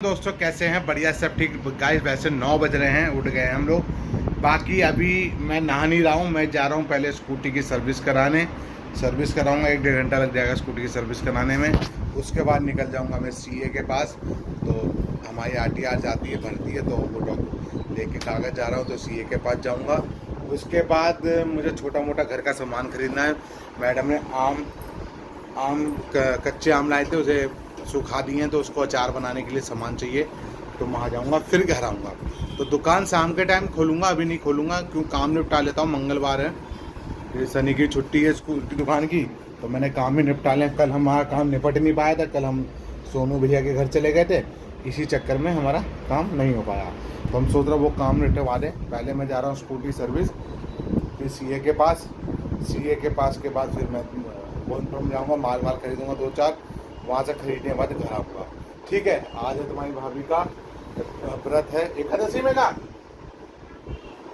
दोस्तों, कैसे हैं? बढ़िया, सब ठीक गाइस। वैसे 9 बज रहे हैं, उठ गए हैं हम लोग। बाकी अभी मैं नहा नहीं रहा हूँ, मैं जा रहा हूँ पहले स्कूटी की सर्विस कराने। सर्विस कराऊंगा, 1-1.5 घंटा लग जाएगा स्कूटी की सर्विस कराने में। उसके बाद निकल जाऊंगा मैं सीए के पास। तो हमारी आरटीआर जाती है, भरती है, तो वो लेके कागज़ जा रहा हूँ, तो सीए के पास जाऊँगा। उसके बाद मुझे छोटा मोटा घर का सामान खरीदना है। मैडम ने कच्चे आम लाए थे, उसे सुखा दिए हैं, तो उसको अचार बनाने के लिए सामान चाहिए। तो वहाँ जाऊँगा, फिर घर आऊँगा। तो दुकान शाम के टाइम खोलूँगा, अभी नहीं खोलूँगा, क्यों काम निपटा लेता हूँ। मंगलवार है, ये शनि की छुट्टी है स्कूल की दुकान की, तो मैंने काम ही निपटा लें। कल हमारा काम निपट नहीं पाया था, कल हम सोनू भैया के घर चले गए थे, इसी चक्कर में हमारा काम नहीं हो पाया। तो हम सोच रहे वो काम निपटवा दें। पहले मैं जा रहा हूँ स्कूटी सर्विस, फिर सीए के पास। सीए के पास के बाद फिर मैं बोनपुर जाऊँगा, माल खरीदूँगा 2-4, वहाँ से खरीदने के बाद घर आऊँगा। ठीक है। आज है तुम्हारी भाभी का व्रत है, एकादशी में का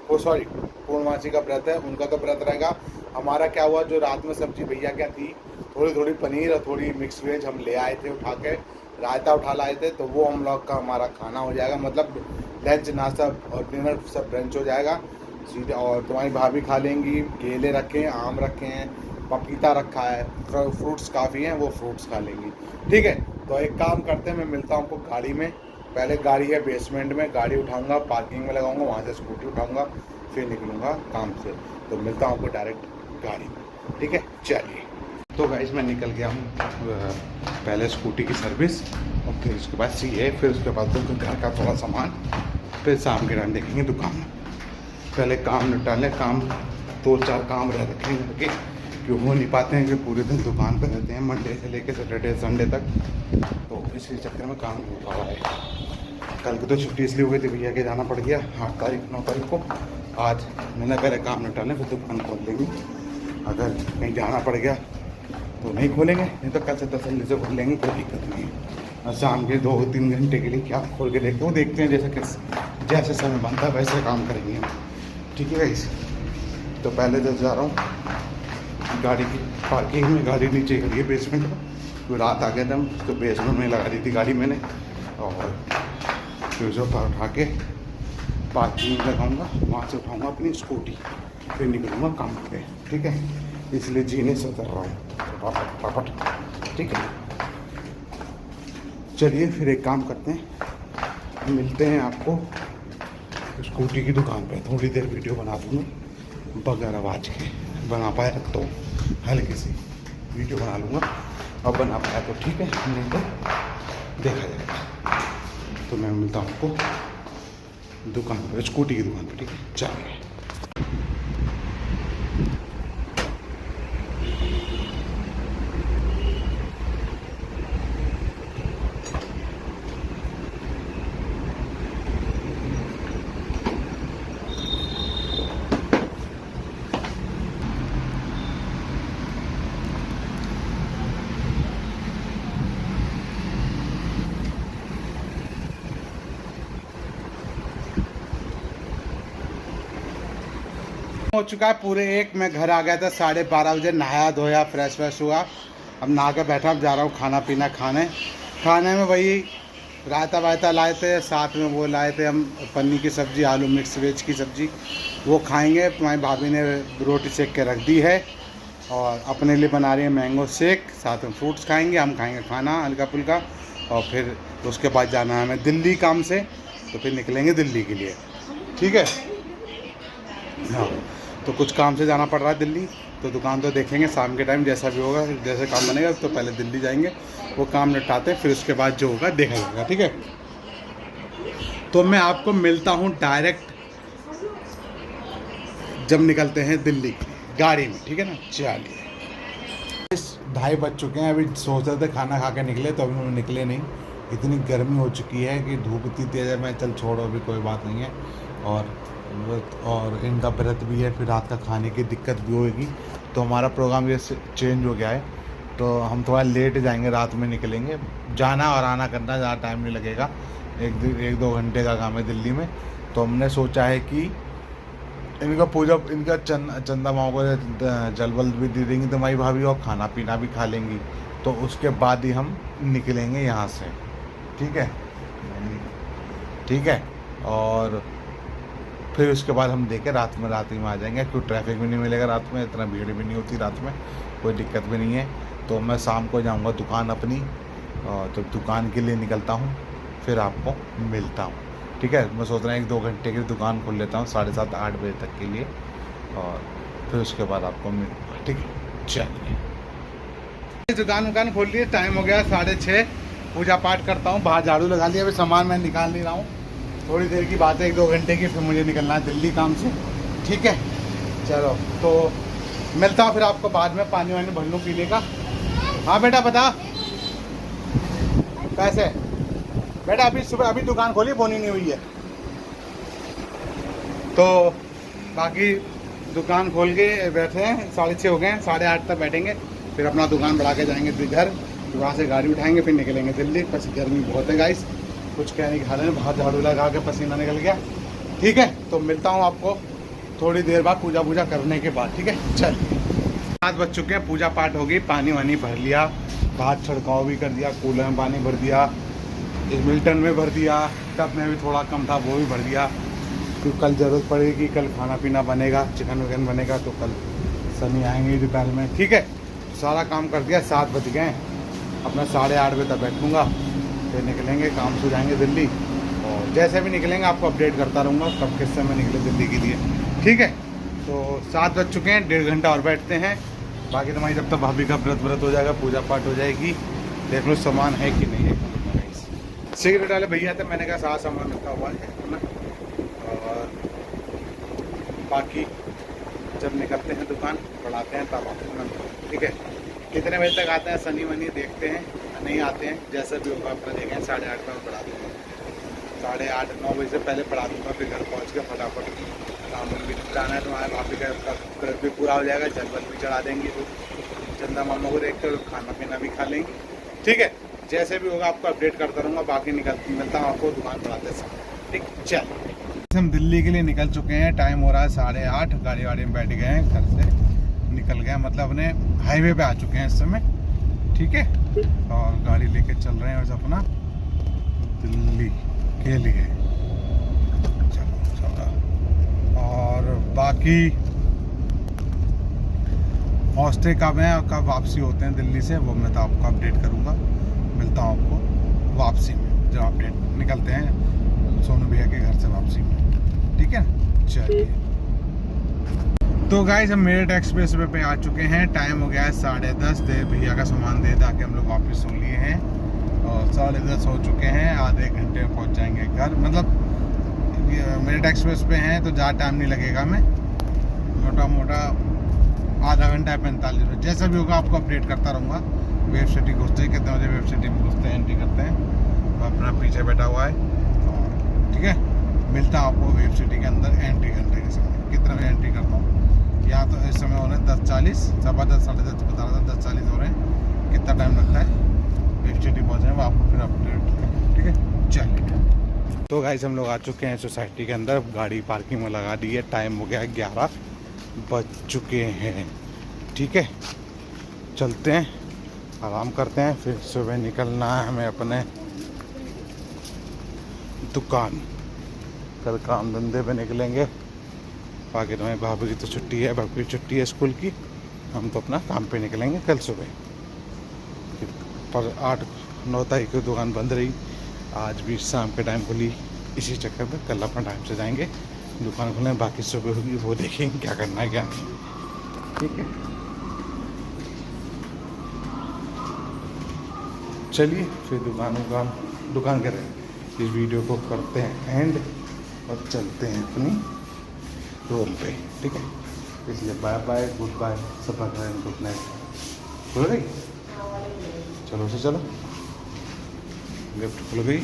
पूर्णमासी का व्रत है, उनका तो व्रत रहेगा। हमारा क्या हुआ, जो रात में सब्जी भैया क्या थी, थोड़ी पनीर और थोड़ी मिक्स वेज हम ले आए थे उठा के, रायता उठा लाए थे, तो वो हम लोग का हमारा खाना हो जाएगा। मतलब लंच, नाश्ता और डिनर सब ब्रंच हो जाएगा सीधे। और तुम्हारी भाभी खा लेंगी। केले रखे हैं, आम रखे हैं, पपीता रखा है, फ्रूट्स काफ़ी हैं, वो फ्रूट्स खा लेंगी। ठीक है। तो एक काम करते हैं, मैं मिलता हूँ आपको गाड़ी में। पहले गाड़ी है बेसमेंट में, गाड़ी उठाऊंगा, पार्किंग में लगाऊंगा, वहाँ से स्कूटी उठाऊंगा, फिर निकलूँगा काम से। तो मिलता हूँ आपको डायरेक्ट गाड़ी में। ठीक है, चलिए। तो गाइस मैं निकल गया हूँ, पहले स्कूटी की सर्विस, और फिर उसके बाद सीए, फिर उसके बाद तो घर का थोड़ा सामान, फिर शाम के टाइम देखेंगे दुकान में। पहले काम निपटा लें, काम 2-4 काम रह रखे हैं कि क्यों हो नहीं पाते हैं, कि पूरे दिन दुकान पर रहते हैं, मंडे से लेकर सैटरडे संडे तक। तो इसी चक्कर में काम नहीं हो पा रहा है। कल की तो छुट्टी इसलिए हो गई थी, भैया के जाना पड़ गया 8 तारीख 9 तारीख को। आज मैंने पहले काम निपटा लें, फिर दुकान खोल लेंगे। अगर कहीं जाना पड़ गया तो नहीं खोलेंगे, नहीं तो कल से तसल्ली से खोल लेंगे, कोई दिक्कत नहीं है। और शाम के 2-3 घंटे के लिए क्या खोल के देखते हो, देखते हैं जैसे समय बनता है वैसे काम करेंगे हम। ठीक है गाइस। तो पहले तो जा रहा हूँ गाड़ी की पार्किंग में, गाड़ी नीचे खड़ी है बेसमेंट में, तो रात आ गया था, तो बेसमेंट में लगा दी थी गाड़ी मैंने। और फिर उसे उठा के पार्किंग में लगाऊंगा, वहाँ से उठाऊंगा अपनी स्कूटी, फिर निकलूँगा काम पे। ठीक है। इसलिए जीने से उतर रहा हूँ पापट। ठीक है। चलिए फिर एक काम करते हैं, मिलते हैं आपको स्कूटी की दुकान पे। थोड़ी देर वीडियो बना दूँगा, बगैर आवाज़ के बना पाया तो हल्की सी वीडियो बना लूँगा, और बना पाया तो ठीक है, नहीं तो देखा जाएगा। तो मैं मिलता हूँ आपको दुकान पर, स्कूटी की दुकान पर। ठीक है, चलिए। हो चुका है पूरे 1, मैं घर आ गया था 12:30 बजे, नहाया धोया, फ्रेश हुआ। अब नहा के बैठा, अब जा रहा हूँ खाना पीना खाने में वही रायता वायता लाए थे, साथ में वो लाए थे हम पन्नी की सब्ज़ी, आलू मिक्स वेज की सब्ज़ी, वो खाएंगे। तुम्हारी भाभी ने रोटी सेक के रख दी है, और अपने लिए बना रही है मैंगो शेक, साथ में फ्रूट्स खाएंगे, हम खाएंगे खाना हल्का फुल्का। और फिर उसके बाद जाना है हमें दिल्ली काम से, तो फिर निकलेंगे दिल्ली के लिए। ठीक है। हाँ, तो कुछ काम से जाना पड़ रहा है दिल्ली, तो दुकान तो देखेंगे शाम के टाइम, जैसा भी होगा, जैसे काम बनेगा। तो पहले दिल्ली जाएंगे, वो काम निपटाते हैं, फिर उसके बाद जो होगा देखा जाएगा। ठीक है। तो मैं आपको मिलता हूँ डायरेक्ट जब निकलते हैं दिल्ली की गाड़ी में। ठीक है ना, चलिए। 2:30 बज चुके हैं, अभी सोच रहे थे खाना खा के निकले, तो अभी हम निकले नहीं। इतनी गर्मी हो चुकी है कि धूप इतनी तेज़ है। मैं चल छोड़ो, अभी कोई बात नहीं है। और इनका व्रत भी है, फिर रात का खाने की दिक्कत भी होगी। तो हमारा प्रोग्राम ये चेंज हो गया है, तो हम थोड़ा लेट जाएंगे, रात में निकलेंगे। जाना और आना करना, ज़्यादा टाइम नहीं लगेगा, 1-2 घंटे का काम है दिल्ली में। तो हमने सोचा है कि इनका पूजा, इनका चंदा माओ को जल वल भी दे देंगी तुम्हारी भाभी, और खाना पीना भी खा लेंगी। तो उसके बाद ही हम निकलेंगे यहाँ से। ठीक है। ठीक है। और फिर उसके बाद हम देखें रात में आ जाएंगे, क्योंकि ट्रैफिक भी नहीं मिलेगा रात में, इतना भीड़ भी नहीं होती रात में, कोई दिक्कत भी नहीं है। तो मैं शाम को जाऊंगा दुकान अपनी, और तो दुकान के लिए निकलता हूँ, फिर आपको मिलता हूँ। ठीक है, मैं सोच रहा हूँ 1-2 घंटे की दुकान खोल लेता हूँ 7:30-8 बजे तक के लिए, और फिर उसके बाद आपको मिलूँगा। ठीक है, चलिए दुकान खोल लिए, टाइम हो गया 6:30, पूजा पाठ करता हूँ, बाहर झाड़ू लगा लिया। अभी सामान मैं निकाल नहीं रहा हूँ, थोड़ी देर की बात है, 1-2 घंटे की, फिर मुझे निकलना है दिल्ली काम से। ठीक है, चलो तो मिलता हूँ फिर आपको बाद में। पानी वानी भर लूँ पीने का। हाँ बेटा बता कैसे बेटा, अभी सुबह अभी दुकान खोली, बोनी नहीं हुई है, तो बाकी दुकान खोल के बैठे हैं, 6:30 हो गए हैं, 8:30 तक बैठेंगे, फिर अपना दुकान बढ़ा के जाएंगे फिर घर, वहाँ से गाड़ी उठाएंगे, फिर निकलेंगे दिल्ली। बस गर्मी बहुत है गाइस, कुछ क्या नहीं खा रहे हैं, बाहर झाड़ू लगा के पसीना निकल गया। ठीक है, तो मिलता हूँ आपको थोड़ी देर बाद पूजा करने के बाद। ठीक है, चलिए 7 बज चुके हैं, पूजा पाठ हो गई, पानी वानी भर लिया, बाहर छिड़काव भी कर दिया, कूलर में पानी भर दिया, इस मिल्टन में भर दिया, टब में भी थोड़ा कम था वो भी भर दिया, क्योंकि कल ज़रूरत पड़ेगी, कल खाना पीना बनेगा, चिकन विकन बनेगा, तो कल सनी आएंगे दोपहर में। ठीक है, सारा काम कर दिया, 7 बज गए, अपना 8:30 बजे तक बैठूँगा, फिर निकलेंगे, काम से जाएंगे दिल्ली, और जैसे भी निकलेंगे आपको अपडेट करता रहूँगा कब किस समय निकले दिल्ली के लिए। ठीक है, तो 7 बज चुके हैं, 1.5 घंटा और बैठते हैं, बाकी तुम्हारी जब तक भाभी का व्रत हो जाएगा, पूजा पाठ हो जाएगी, देख लो सामान है कि नहीं है। सिगरेट वाले भैया थे, मैंने कहा सारा सामान रखा हुआ है ना, और बाकी जब निकलते हैं दुकान बढ़ाते हैं तब आते हैं। ठीक है, कितने बजे तक आते हैं सनी वनी देखते हैं, नहीं आते हैं जैसा भी होगा अपना देखें। 8:30 में बढ़ा दूँगा, 8:30-9 बजे से पहले पढ़ा दूँगा, फिर घर पहुँच के फटाफट काम भी निपटाना है। तुम्हारे भाभी का व्रत भी पूरा हो जाएगा, जलबल भी चढ़ा देंगे, तो चंदा मामा को देख कर खाना पीना भी खा लेंगे। ठीक है, जैसे भी होगा आपको अपडेट करता रहूँगा, बाकी मिलता हूँ आपको दुकान बढ़ाते समय। ठीक, चल हम दिल्ली के लिए निकल चुके हैं, टाइम हो रहा है 8:30, गाड़ी में बैठ गए हैं, घर से निकल गए, मतलब अपने हाईवे पे आ चुके हैं इस समय। ठीक है, और गाड़ी लेके चल रहे हैं अपना दिल्ली के लिए। चलो, और बाकी पहुँचते कब हैं और कब वापसी होते हैं दिल्ली से, वो मैं तो आपको अपडेट करूँगा। मिलता हूँ आपको वापसी में, जब अपडेट निकलते हैं सोनू भैया के घर से वापसी में। ठीक है, चलिए तो गाइस हम मेरठ एक्सप्रेस वे पे आ चुके हैं, टाइम हो गया है 10:30, भैया का सामान दे के हम लोग वापस हो लिए हैं, और 10:30 हो चुके हैं, आधे घंटे में पहुँच जाएंगे घर। मतलब मेरठ एक्सप्रेस पे हैं तो ज़्यादा टाइम नहीं लगेगा, मैं मोटा आधा घंटा 45 मिनट, जैसा भी होगा आपको अपडेट करता रहूँगा। वेब सिटी घुसते हैं, कितने बजे वेब सिटी में घुसते हैं, एंट्री करते हैं, तो अपना पीछे बैठा हुआ है। और ठीक है, मिलता हूँ आपको वेब सिटी के अंदर एंट्री करने के समय, कितना बजे एंट्री करता हूँ। यहाँ तो इस समय हो रहे हैं 10:40, 10:15 10:30 बता रहा था, 10:40 हो रहे हैं, कितना टाइम लगता है वेब सिटी पहुँचने में, आपको फिर अपडेट। ठीक है, चलिए तो गाइस हम लोग आ चुके हैं सोसाइटी के अंदर, गाड़ी पार्किंग में लगा दी है, टाइम हो गया 11 बज चुके हैं। ठीक है, चलते हैं, आराम करते हैं, फिर सुबह निकलना है हमें अपने दुकान, कल काम धंधे पे निकलेंगे। बाकी तुम्हारी भाभी की तो छुट्टी है, भाभी की छुट्टी है स्कूल की, हम तो अपना काम पे निकलेंगे कल सुबह। पर 8-9 तारीख को दुकान बंद रही, आज भी शाम के टाइम खुली, इसी चक्कर में कल अपना टाइम से जाएंगे दुकान खोलने, बाकी सुबह होगी वो देखेंगे क्या करना है क्या नहीं। ठीक है, चलिए फिर दुकान करें, इस वीडियो को करते हैं एंड और चलते हैं अपनी रोल पे। ठीक है, इसलिए बाय बाय, गुड बाय, सब गुड नाइट। खुल गई, चलो से चलो, लिफ्ट खुल गई।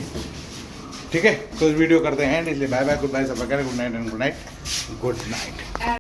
ठीक है, तो इस वीडियो करते हैं एंड, इसलिए बाय बाय, गुड बाय, सब good night and good night, good night.